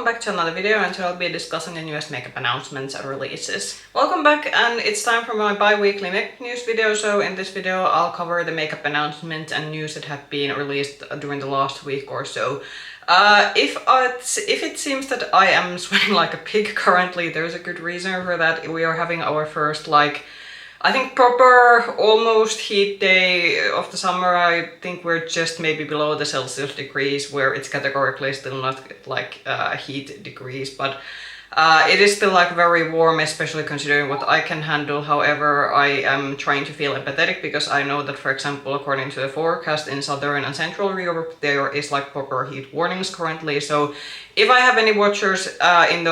back to another video, and today I'll be discussing the newest makeup announcements and releases. Welcome back, and it's time for my bi-weekly makeup news video. So in this video I'll cover the makeup announcements and news that have been released during the last week or so. If it seems that I am sweating like a pig currently, there's a good reason for that. We are having our first I think proper almost heat day of the summer. I think we're just maybe below the Celsius degrees, where it's categorically still not like heat degrees, but it is still like very warm, especially considering what I can handle. However, I am trying to feel empathetic because I know that, for example, according to the forecast in Southern and Central Europe, there is like proper heat warnings currently. So if I have any watchers in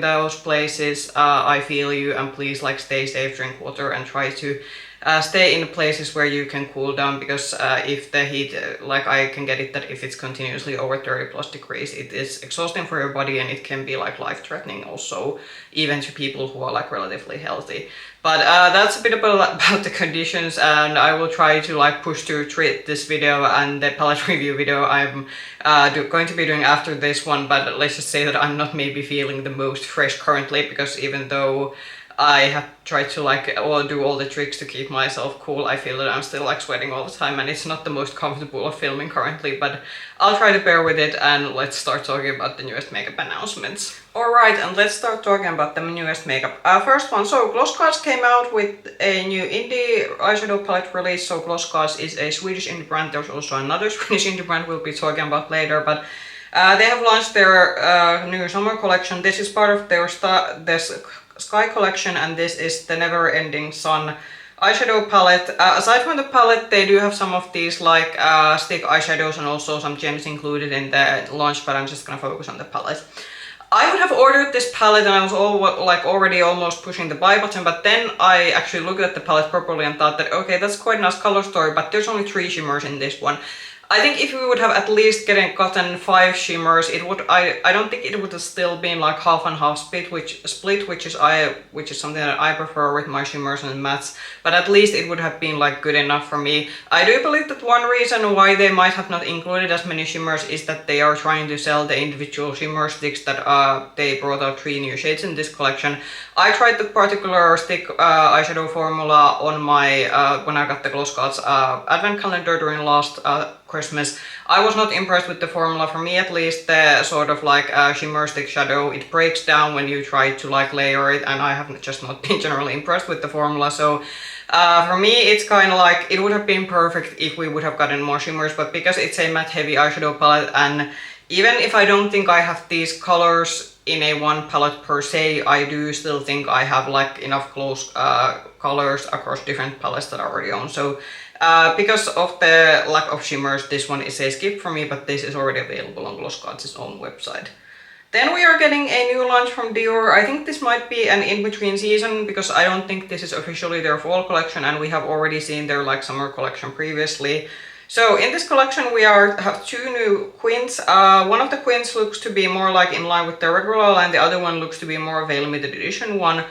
those places, I feel you, and please like stay safe, drink water, and try to stay in places where you can cool down, because if the heat, like I can get it that if it's continuously over 30+ degrees, it is exhausting for your body, and it can be like life-threatening also, even to people who are like relatively healthy. But that's a bit about the conditions, and I will try to like push to treat this video and the palette review video I'm going to be doing after this one. But let's just say that I'm not maybe feeling the most fresh currently, because even though I have tried to do all the tricks to keep myself cool, I feel that I'm still like sweating all the time, and it's not the most comfortable of filming currently, but I'll try to bear with it, and let's start talking about the newest makeup announcements. Alright, and let's start talking about the newest makeup. First one, so GLOSSGODS came out with a new indie eyeshadow palette release. So GLOSSGODS is a Swedish indie brand. There's also another Swedish indie brand we'll be talking about later, but they have launched their new summer collection. This is part of their Sky collection, and this is the Never Ending Sun eyeshadow palette. Aside from the palette, they do have some of these like stick eyeshadows and also some gems included in the launch, but I'm just gonna focus on the palette. I would have ordered this palette, and I was already almost pushing the buy button, but then I actually looked at the palette properly and thought that okay, that's quite a nice color story, but there's only 3 shimmers in this one. I think if we would have at least gotten 5 shimmers, it would. I don't think it would have still been like half and half split, which is something that I prefer with my shimmers and mattes. But at least it would have been like good enough for me. I do believe that one reason why they might have not included as many shimmers is that they are trying to sell the individual shimmer sticks that they brought out 3 new shades in this collection. I tried the particular stick eyeshadow formula on my when I got the GLOSSGODS advent calendar during last Christmas. I was not impressed with the formula. For me at least, the sort of like shimmer stick shadow, it breaks down when you try to like layer it, and I have just not been generally impressed with the formula. So for me it's kind of like it would have been perfect if we would have gotten more shimmers, but because it's a matte heavy eyeshadow palette, and even if I don't think I have these colors in a one palette per se, I do still think I have like enough close colors across different palettes that I already own. So because of the lack of shimmers, this one is a skip for me, but this is already available on GLOSSGODS' own website. Then we are getting a new launch from Dior. I think this might be an in-between season, because I don't think this is officially their fall collection, and we have already seen their like summer collection previously. So in this collection we have 2 new quints. One of the quints looks to be more like in line with the regular line, the other one looks to be more of a limited edition one.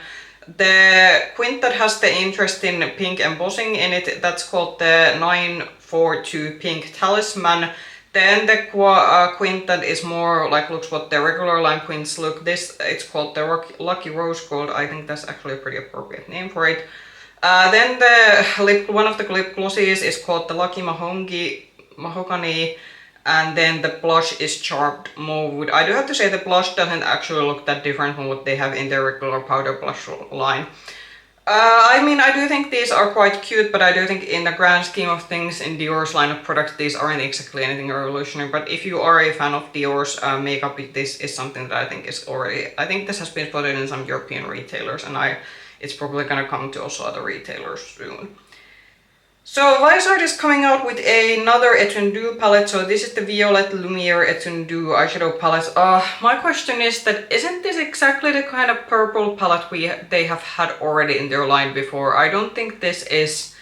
The quint that has the interesting pink embossing in it, that's called the 942 Pink Talisman. Then the quint that is more like looks what the regular line quints look. It's called the Lucky Rose Gold. I think that's actually a pretty appropriate name for it. Then one of the lip glosses is called the Lucky Mahogany, and then the blush is Charmed Mauve. I do have to say the blush doesn't actually look that different from what they have in their regular powder blush line. I mean, I do think these are quite cute, but I do think in the grand scheme of things in Dior's line of products, these aren't exactly anything revolutionary. But if you are a fan of Dior's makeup, this is something that I think is already... I think this has been spotted in some European retailers, and it's probably gonna come to also other retailers soon. So Viseart is coming out with another Étendu palette. So this is the Violette Lumière Étendu eyeshadow palette. My question is that isn't this exactly the kind of purple palette they have had already in their line before? I don't think this is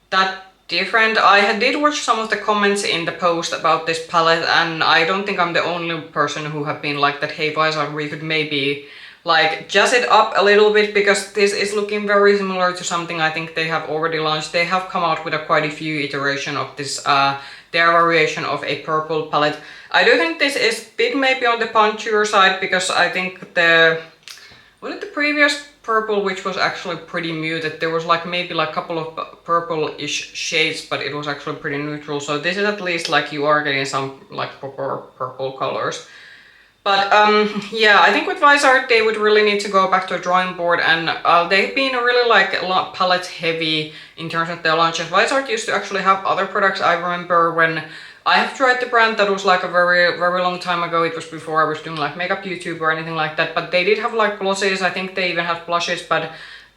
that different. I did watch some of the comments in the post about this palette, and I don't think I'm the only person who have been like that, hey Viseart, we could maybe like jazz it up a little bit, because this is looking very similar to something I think they have already launched. They have come out with quite a few iterations of this their variation of a purple palette. I do think this is a bit maybe on the punchier side because I think the previous purple, which was actually pretty muted, there was like maybe like a couple of purple-ish shades, but it was actually pretty neutral. So this is at least like you are getting some like proper purple colors. But yeah, I think with Viseart they would really need to go back to a drawing board, and they've been really like a lot palette heavy in terms of their launches. Viseart used to actually have other products. I remember when I have tried the brand, that was like a very long time ago. It was before I was doing like makeup YouTube or anything like that, but they did have like glosses. I think they even had blushes, but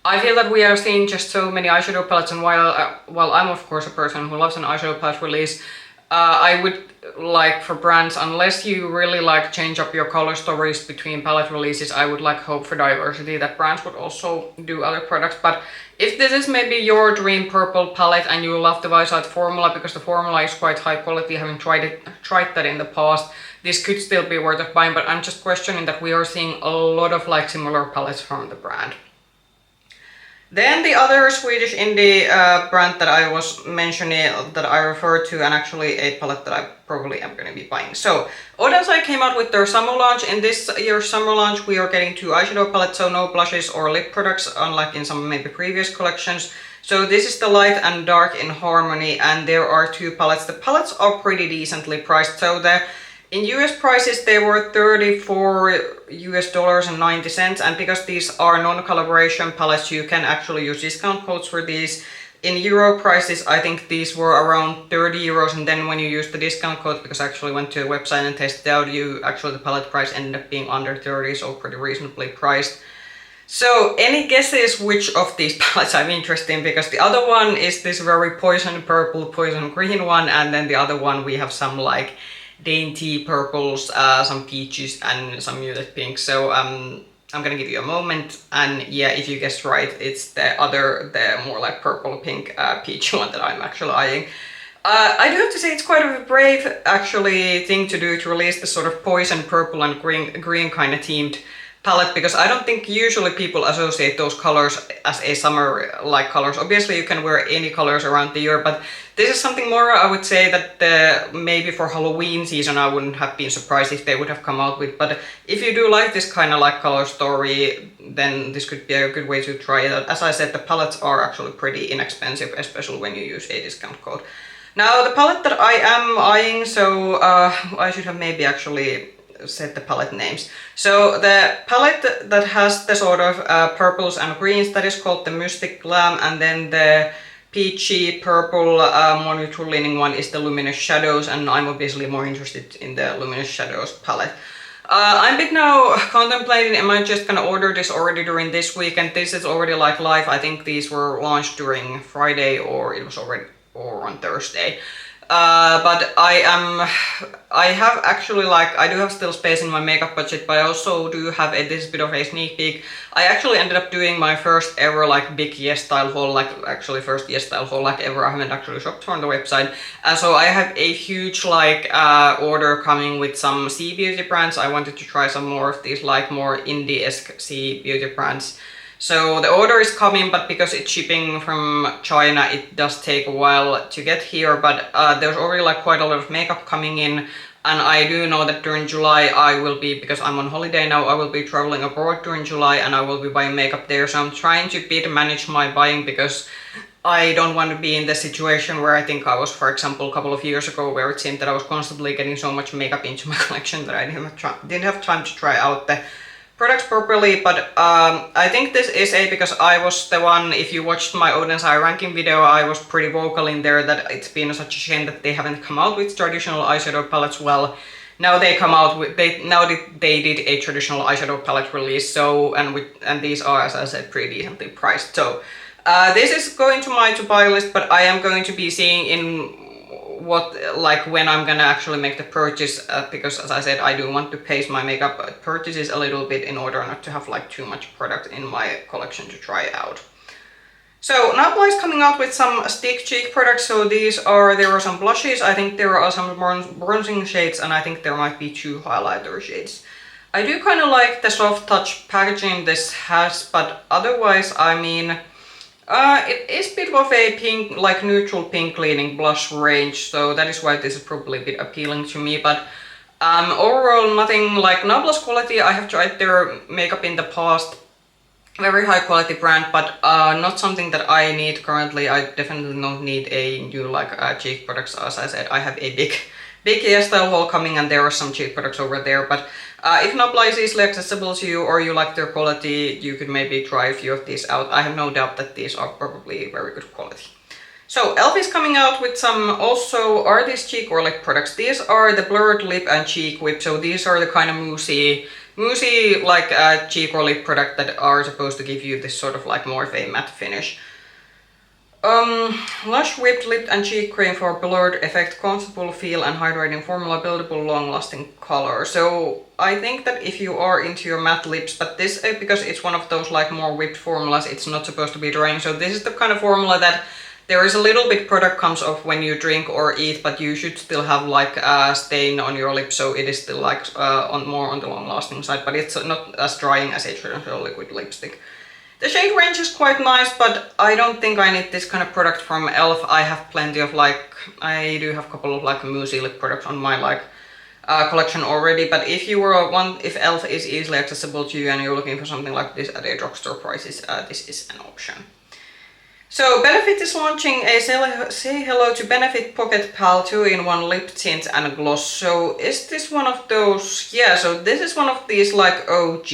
I feel that we are seeing just so many eyeshadow palettes, and while I'm of course a person who loves an eyeshadow palette release, I would like for brands, unless you really like change up your color stories between palette releases, I would like hope for diversity that brands would also do other products. But if this is maybe your dream purple palette and you love the Viseart formula because the formula is quite high quality, having tried that in the past, this could still be worth of buying. But I'm just questioning that we are seeing a lot of like similar palettes from the brand. Then the other Swedish indie brand that I was mentioning, that I referred to, and actually a palette that I probably am going to be buying. So Oden came out with their summer launch. In this year's summer launch we are getting 2 eyeshadow palettes, so no blushes or lip products, unlike in some maybe previous collections. So this is the light and dark in harmony, and there are 2 palettes. The palettes are pretty decently priced. So in US prices they were $34.90, and because these are non-collaboration palettes you can actually use discount codes for these. In euro prices I think these were around 30 euros, and then when you use the discount code, because I actually went to a website and tested out, the palette price ended up being under 30, so pretty reasonably priced. So any guesses which of these palettes I'm interested in, because the other one is this very poison purple, poison green one, and then the other one we have some like dainty purples, some peaches and some muted pinks. So I'm gonna give you a moment, and yeah, if you guessed right, it's the more like purple pink peach one that I'm actually eyeing. I do have to say it's quite a brave actually thing to do, to release the sort of poison purple and green kind of themed palette, because I don't think usually people associate those colors as a summer like colors. Obviously you can wear any colors around the year, but this is something more I would say that maybe for Halloween season I wouldn't have been surprised if they would have come out with. But if you do like this kind of like color story, then this could be a good way to try it out. As I said, the palettes are actually pretty inexpensive, especially when you use a discount code. Now the palette that I am eyeing, so I should have maybe actually set the palette names. So the palette that has the sort of purples and greens, that is called the Mystic Glam, and then the peachy purple more neutral leaning one is the Luminous Shadows, and I'm obviously more interested in the Luminous Shadows palette. I'm a bit now contemplating, am I just gonna order this already during this week, and this is already like live. I think these were launched during Friday, or it was already or on Thursday. But I have actually like, I do have still space in my makeup budget, but I also do have this bit of a sneak peek. I actually ended up doing my first ever like big Yes Style haul, like actually first Yes Style haul like ever. I haven't actually shopped on the website. So I have a huge like order coming with some sea beauty brands. I wanted to try some more of these like more indie-esque sea beauty brands. So the order is coming, but because it's shipping from China, it does take a while to get here. But there's already like quite a lot of makeup coming in, and I do know that during July I will be, because I'm on holiday now, I will be traveling abroad during July and I will be buying makeup there. So I'm trying to manage my buying, because I don't want to be in the situation where I think I was, for example, a couple of years ago, where it seemed that I was constantly getting so much makeup into my collection that I didn't have time to try out the products properly. But I think this is because I was the one, if you watched my Oden's eye ranking video, I was pretty vocal in there that it's been such a shame that they haven't come out with traditional eyeshadow palettes. Well, now they come out with, they did a traditional eyeshadow palette release, so and these are, as I said, pretty decently priced. So this is going to my to buy list, but I am going to be seeing in when I'm gonna actually make the purchase, because as I said, I do want to pace my makeup purchases a little bit in order not to have like too much product in my collection to try out. So Nabla is coming out with some stick cheek products. So there are some blushes, I think there are some bronzing shades, and I think there might be 2 highlighter shades. I do kind of like the soft touch packaging this has, but otherwise, I mean, it is a bit of a pink, like neutral pink leaning blush range, so that is why this is probably a bit appealing to me. But Overall, nothing like Nabla's quality. I have tried their makeup in the past. Very high quality brand, but not something that I need currently. I definitely don't need a new like cheek products. As I said, I have a big hairstyle haul coming, and there are some cheek products over there. But if Nabla is easily accessible to you, or you like their quality, you could maybe try a few of these out. I have no doubt that these are probably very good quality. So e.l.f. is coming out with some also, are these cheek or lip products? These are the Blurred Lip and Cheek Whip. So these are the kind of moussey like cheek or lip product that are supposed to give you this sort of like Morphe matte finish. Lush whipped lip and cheek cream for blurred effect, comfortable feel and hydrating formula, buildable long-lasting color. So I think that if you are into your matte lips, but this, because it's one of those like more whipped formulas, it's not supposed to be drying. So this is the kind of formula that there is a little bit product comes off when you drink or eat, but you should still have like a stain on your lips, so it is still like more on the long-lasting side, but it's not as drying as a traditional liquid lipstick. The shade range is quite nice, but I don't think I need this kind of product from e.l.f. I have plenty of like, I do have a couple of like moussey lip products on my like collection already, but if you were if e.l.f. is easily accessible to you and you're looking for something like this at a drugstore prices, this is an option. So Benefit is launching a Say Hello to Benefit Pocket Pal 2-in-1 lip tint and gloss. So is this one of those? Yeah, so this is one of these like OG.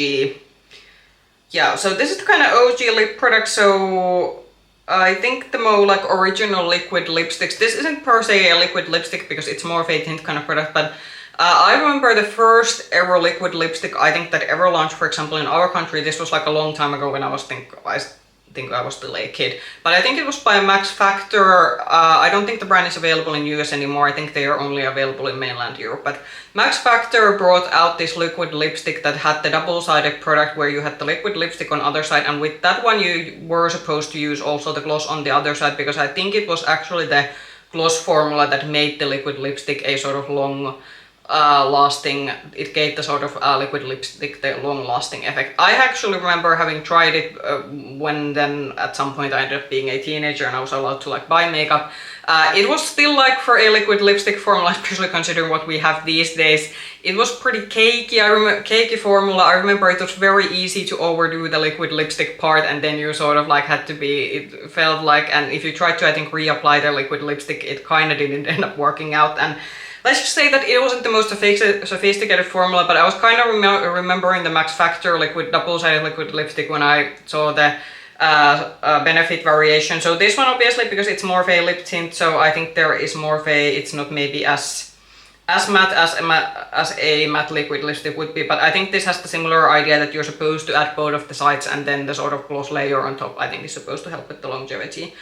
Yeah, so this is the kind of OG lip product. So I think the more like original liquid lipsticks. This isn't per se a liquid lipstick because it's more of a tint kind of product, but I remember the first ever liquid lipstick I think that ever launched, for example, in our country. This was like a long time ago when I think I was still a kid, but I think it was by Max Factor. I don't think the brand is available in US anymore. I think they are only available in mainland Europe, but Max Factor brought out this liquid lipstick that had the double-sided product where you had the liquid lipstick on the other side, and with that one you were supposed to use also the gloss on the other side, because I think it was actually the gloss formula that made the liquid lipstick a sort of long lasting, it gave the sort of liquid lipstick the long lasting effect. I actually remember having tried it when then at some point I ended up being a teenager and I was allowed to like buy makeup. It was still like for a liquid lipstick formula, especially considering what we have these days. It was pretty cakey. Cakey formula. I remember it was very easy to overdo the liquid lipstick part, and then you sort of like had to be, it felt like, and if you tried to I think reapply the liquid lipstick, it kind of didn't end up working out. And let's just say that it wasn't the most sophisticated formula, but I was kind of remembering the Max Factor liquid double-sided liquid lipstick when I saw the Benefit variation. So this one obviously, because it's more of a lip tint, so I think there is more of a, it's not maybe as matte as a matte liquid lipstick would be, but I think this has the similar idea that you're supposed to add both of the sides and then the sort of gloss layer on top I think is supposed to help with the longevity.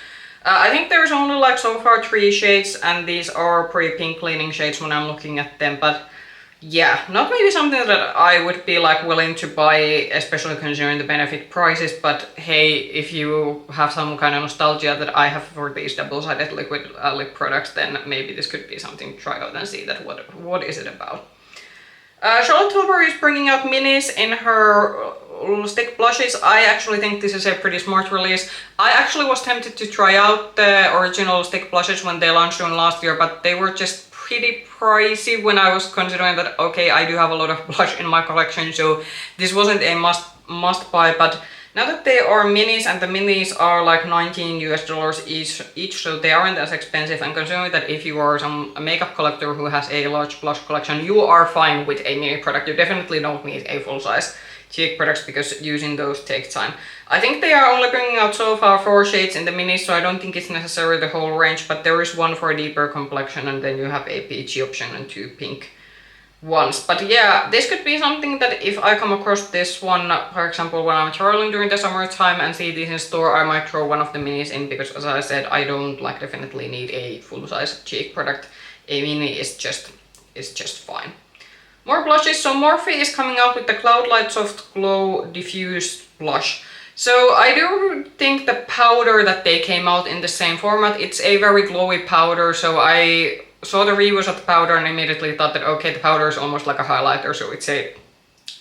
I think there's only like so far 3 shades, and these are pretty pink leaning shades when I'm looking at them, but yeah, not maybe something that I would be like willing to buy, especially considering the Benefit prices, but hey, if you have some kind of nostalgia that I have for these double-sided liquid lip products, then maybe this could be something to try out and see that what is it about. Charlotte Tilbury is bringing out minis in her stick blushes. I actually think this is a pretty smart release. I actually was tempted to try out the original stick blushes when they launched one last year, but they were just pretty pricey when I was considering that, okay, I do have a lot of blush in my collection, so this wasn't a must buy. But now that they are minis, and the minis are like $19 each, so they aren't as expensive, and considering that if you are a makeup collector who has a large blush collection, you are fine with a mini product. You definitely don't need a full-size cheek products because using those takes time. I think they are only bringing out so far 4 shades in the minis, so I don't think it's necessarily the whole range, but there is one for a deeper complexion, and then you have a peachy option and 2 pink ones. But yeah, this could be something that if I come across this one, for example, when I'm traveling during the summertime and see this in store, I might throw one of the minis in, because as I said, I don't like definitely need a full-size cheek product. A mini is just fine. More blushes. So Morphe is coming out with the Cloudlight Soft Glow Diffused blush. So I do think the powder that they came out in the same format, it's a very glowy powder, so I saw the reviews of the powder and immediately thought that okay, the powder is almost like a highlighter, so it's a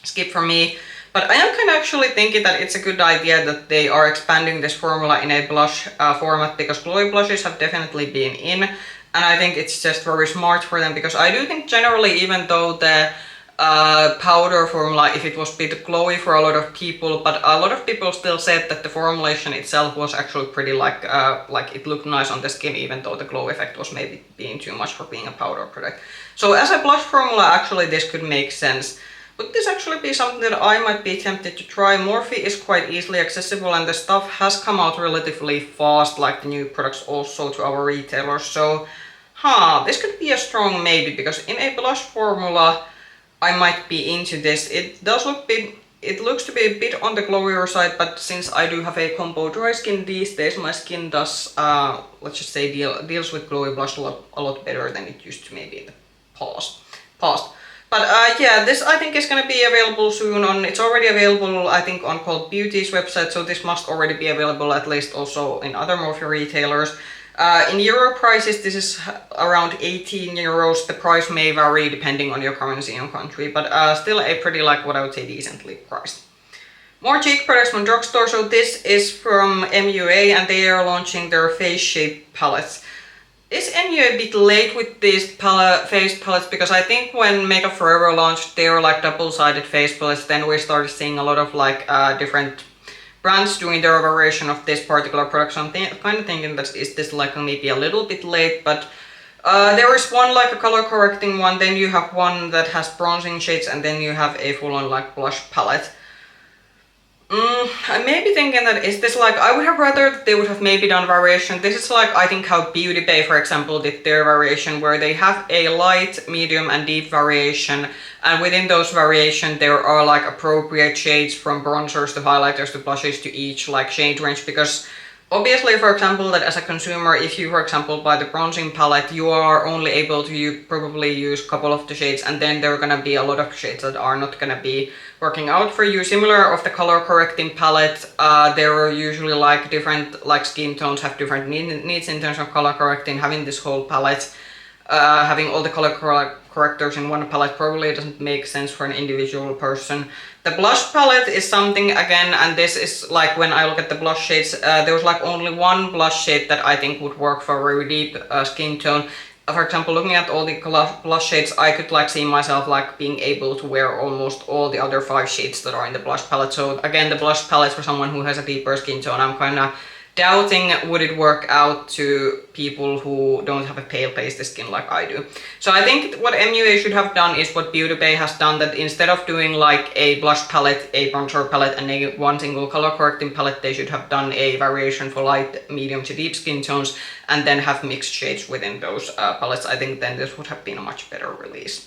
skip for me. But I am kind of actually thinking that it's a good idea that they are expanding this formula in a blush format, because glowy blushes have definitely been in. and I think it's just very smart for them, because I do think generally, even though the powder formula, if it was a bit glowy for a lot of people, but a lot of people still said that the formulation itself was actually pretty like it looked nice on the skin, even though the glow effect was maybe being too much for being a powder product. So as a blush formula, actually this could make sense. Would this actually be something that I might be tempted to try? Morphe is quite easily accessible, and the stuff has come out relatively fast, like the new products also, to our retailers. So, this could be a strong maybe, because in a blush formula, I might be into this. It does look it looks to be a bit on the glowier side, but since I do have a combo dry skin these days, my skin does, let's just say, deals with glowy blush a lot better than it used to maybe in the past. But yeah, this I think is going to be available soon on, it's already available I think on Cult Beauty's website, so this must already be available at least also in other Morphe retailers. In euro prices, this is around 18 euros. The price may vary depending on your currency and country, but still a pretty, like, what I would say, decently priced. More cheek products from drugstore. So this is from MUA, and they are launching their face shape palettes. Is MUA a bit late with these face palettes? Because I think when Makeup Forever launched their like double-sided face palettes, then we started seeing a lot of like different brands doing their variation of this particular product. So I'm kind of thinking that is this like maybe a little bit late, but there is one like a color correcting one, then you have one that has bronzing shades, and then you have a full-on like blush palette. I may be thinking that is this like, I would have rather that they would have maybe done variation. This is like I think how ByBeautyBay, for example, did their variation, where they have a light, medium and deep variation, and within those variation there are like appropriate shades from bronzers to highlighters to blushes to each like shade range. Because obviously, for example, that as a consumer, if you, for example, buy the bronzing palette, you are only able to probably use a couple of the shades, and then there are gonna be a lot of shades that are not gonna be working out for you. Similar of the color correcting palette, there are usually like different like skin tones have different needs in terms of color correcting. Having this whole palette, having all the color correctors in one palette probably doesn't make sense for an individual person. The blush palette is something again, and this is like when I look at the blush shades, there's like only one blush shade that I think would work for a very deep skin tone. For example, looking at all the blush shades, I could like see myself like being able to wear almost all the other 5 shades that are in the blush palette. So again, the blush palette for someone who has a deeper skin tone, I'm kind of doubting would it work out to people who don't have a pale pasty skin like I do. So I think what MUA should have done is what ByBeautyBay has done, that instead of doing like a blush palette, a bronzer palette, and one single color correcting palette, they should have done a variation for light, medium to deep skin tones, and then have mixed shades within those palettes. I think then this would have been a much better release.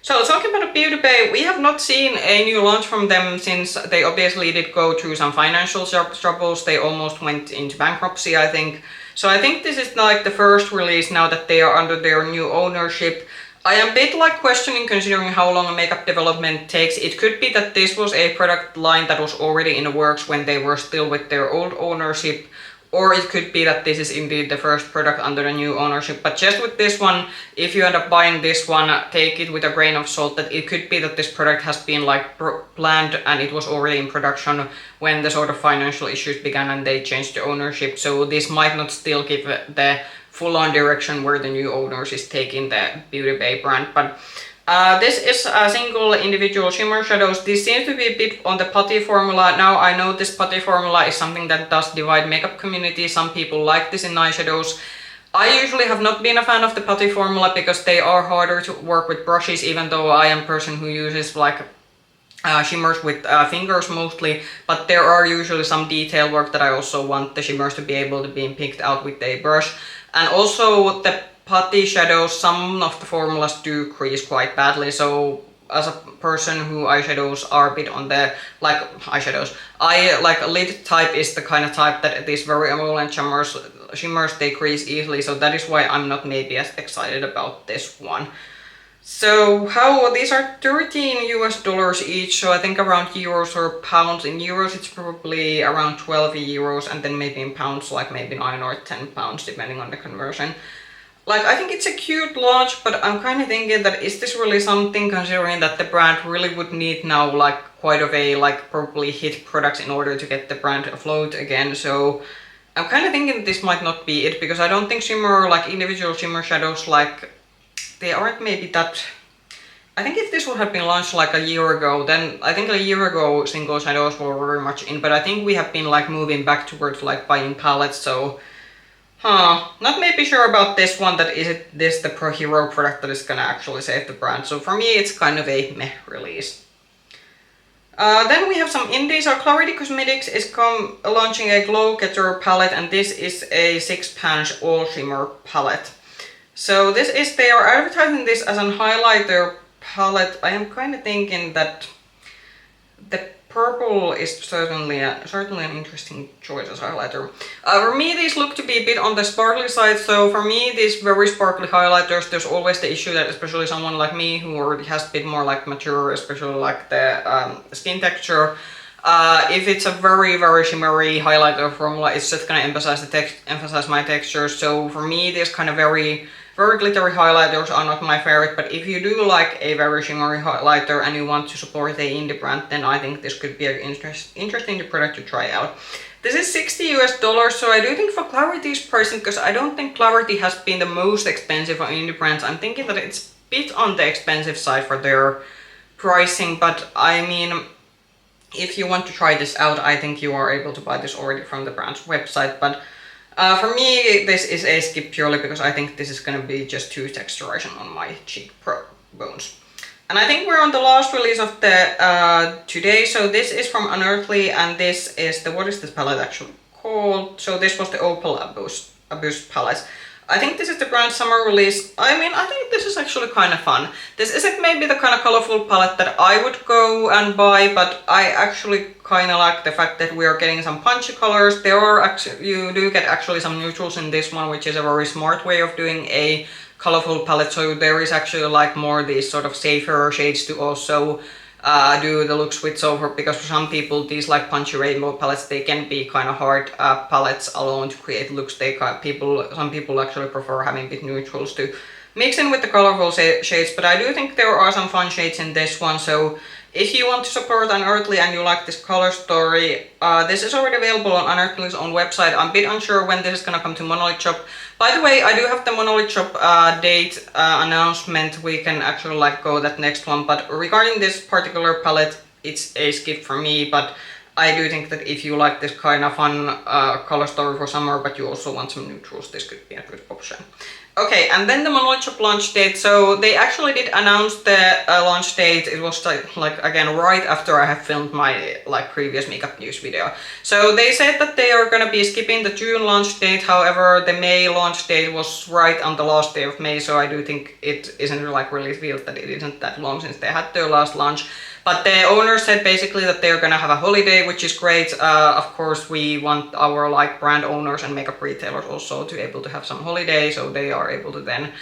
So talking about ByBeautyBay, we have not seen a new launch from them since they obviously did go through some financial troubles. They almost went into bankruptcy, I think. So I think this is like the first release now that they are under their new ownership. I am a bit like questioning, considering how long makeup development takes. It could be that this was a product line that was already in the works when they were still with their old ownership, or it could be that this is indeed the first product under the new ownership. But just with this one, if you end up buying this one, take it with a grain of salt, that it could be that this product has been like planned and it was already in production when the sort of financial issues began and they changed the ownership. So this might not still give the full-on direction where the new owners is taking the ByBeautyBay brand. But this is a single individual shimmer shadows. This seems to be a bit on the putty formula. Now I know this putty formula is something that does divide makeup community. Some people like this in eyeshadows. I usually have not been a fan of the putty formula because they are harder to work with brushes, even though I am a person who uses like shimmers with fingers mostly, but there are usually some detail work that I also want the shimmers to be able to be picked out with a brush. And also the putty shadows, some of the formulas do crease quite badly, so as a person who eyeshadows are a bit on the like eyeshadows, I like lid type is the kind of type that these very emollient shimmers they crease easily, so that is why I'm not maybe as excited about this one. So how these are $13 each, so I think around euros or pounds. In euros it's probably around 12 euros, and then maybe in pounds like maybe 9 or 10 pounds depending on the conversion. Like, I think it's a cute launch, but I'm kind of thinking that is this really something, considering that the brand really would need now like quite of a like probably hit products in order to get the brand afloat again. So I'm kind of thinking this might not be it, because I don't think shimmer, like individual shimmer shadows, like they aren't maybe that. I think if this would have been launched like a year ago, then I think a year ago single shadows were very much in, but I think we have been like moving back towards like buying palettes, so not maybe sure about this one, that is it this the pro hero product that is gonna actually save the brand. So for me it's kind of a meh release. Then we have some indies. Our Klarity Cosmetics is launching a Glow Getter palette, and this is a 6-pan all shimmer palette. So this is, they are advertising this as a highlighter palette. I am kind of thinking that the purple is certainly an interesting choice as highlighter. For me, these look to be a bit on the sparkly side. So for me, these very sparkly highlighters, there's always the issue that especially someone like me who already has a bit more like mature, especially like the skin texture, if it's a very shimmery highlighter formula, it's just gonna emphasize my texture. So for me, these kind of very glittery highlighters are not my favorite, but if you do like a very shimmery highlighter and you want to support a indie brand, then I think this could be an interesting product to try out. This is $60 US, so I do think for Klarity's pricing, because I don't think Klarity has been the most expensive for indie brands, I'm thinking that it's a bit on the expensive side for their pricing, but I mean, if you want to try this out, I think you are able to buy this already from the brand's website, but for me, this is a skip purely because I think this is gonna be just too texturizing on my cheek bones. And I think we're on the last release of the today. So this is from Unearthly, and this is the, what is this palette actually called? So this was the Opal Abuse palette. I think this is the brand summer release. I mean, I think this is actually kind of fun. This isn't maybe the kind of colorful palette that I would go and buy, but I actually kind of like the fact that we are getting some punchy colors. There are actually, you do get actually some neutrals in this one, which is a very smart way of doing a colorful palette. So there is actually like more these sort of safer shades to also do the look switch over, because for some people these like punchy rainbow palettes, they can be kind of hard palettes alone to create looks. Some people actually prefer having a bit neutrals to mix in with the colorful shades, but I do think there are some fun shades in this one. So if you want to support Unearthly and you like this color story, this is already available on Unearthly's own website. I'm a bit unsure when this is gonna come to Monolith Shop. By the way, I do have the Monolith Shop date announcement. We can actually like go that next one. But regarding this particular palette, it's a skip for me. But I do think that if you like this kind of fun color story for summer, but you also want some neutrals, this could be a good option. Okay, and then the Monolith Shop launch date. So they actually did announce the launch date. It was like again right after I have filmed my like previous makeup news video. So they said that they are gonna be skipping the June launch date. However, the May launch date was right on the last day of May. So I do think it isn't like really revealed that it isn't that long since they had their last launch. But the owner said basically that they're gonna have a holiday, which is great. Of course, we want our like brand owners and makeup retailers also to be able to have some holiday, so they are able to then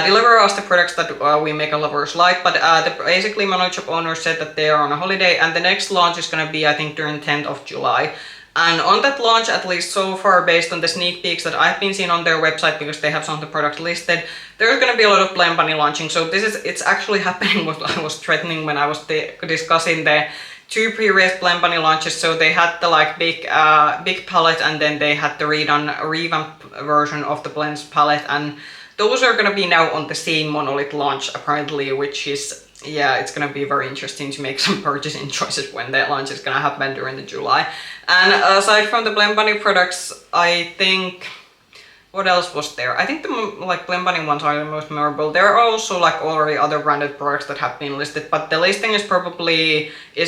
deliver us the products that we makeup lovers like. But basically, Monolith Shop owners said that they are on a holiday, and the next launch is gonna be, I think, during 10th of July. And on that launch, at least so far, based on the sneak peeks that I've been seeing on their website, because they have some of the products listed, there's gonna be a lot of Blend Bunny launching. So it's actually happening what I was threatening when I was discussing the two previous Blend Bunny launches. So they had the like big palette, and then they had the revamped version of the Blends palette, and those are gonna be now on the same Monolith launch apparently, which is, yeah, it's gonna be very interesting to make some purchasing choices when that launch is gonna happen during the July. And aside from the Blend Bunny products, I think, what else was there? I think the like Blend Bunny ones are the most memorable. There are also like already other branded products that have been listed, but the listing is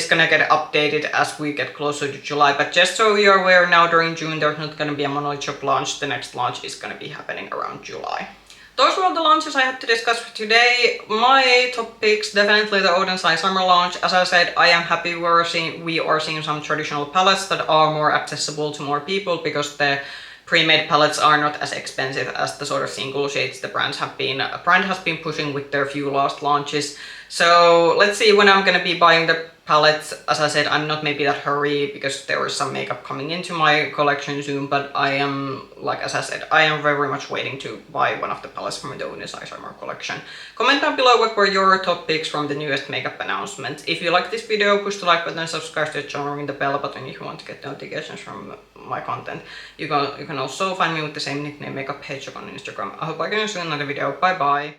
gonna get updated as we get closer to July. But just so you're aware, now during June there's not gonna be a Monolith Shop launch. The next launch is gonna be happening around July. Those were all the launches I had to discuss for today. My top picks, definitely the Oden summer launch. As I said, I am happy we are seeing some traditional palettes that are more accessible to more people, because the pre-made palettes are not as expensive as the sort of single shades the brand has been pushing with their few last launches. So let's see when I'm gonna be buying the palettes. As I said, I'm not maybe that hurry because there is some makeup coming into my collection soon, but I am, like as I said, I am very much waiting to buy one of the palettes from the Oden summer collection. Comment down below what were your top picks from the newest makeup announcement. If you like this video, push the like button and subscribe to the channel, ring the bell button if you want to get notifications from my content. You can also find me with the same nickname, Makeup Hedgehog, on Instagram. I hope I can see you in another video. Bye bye!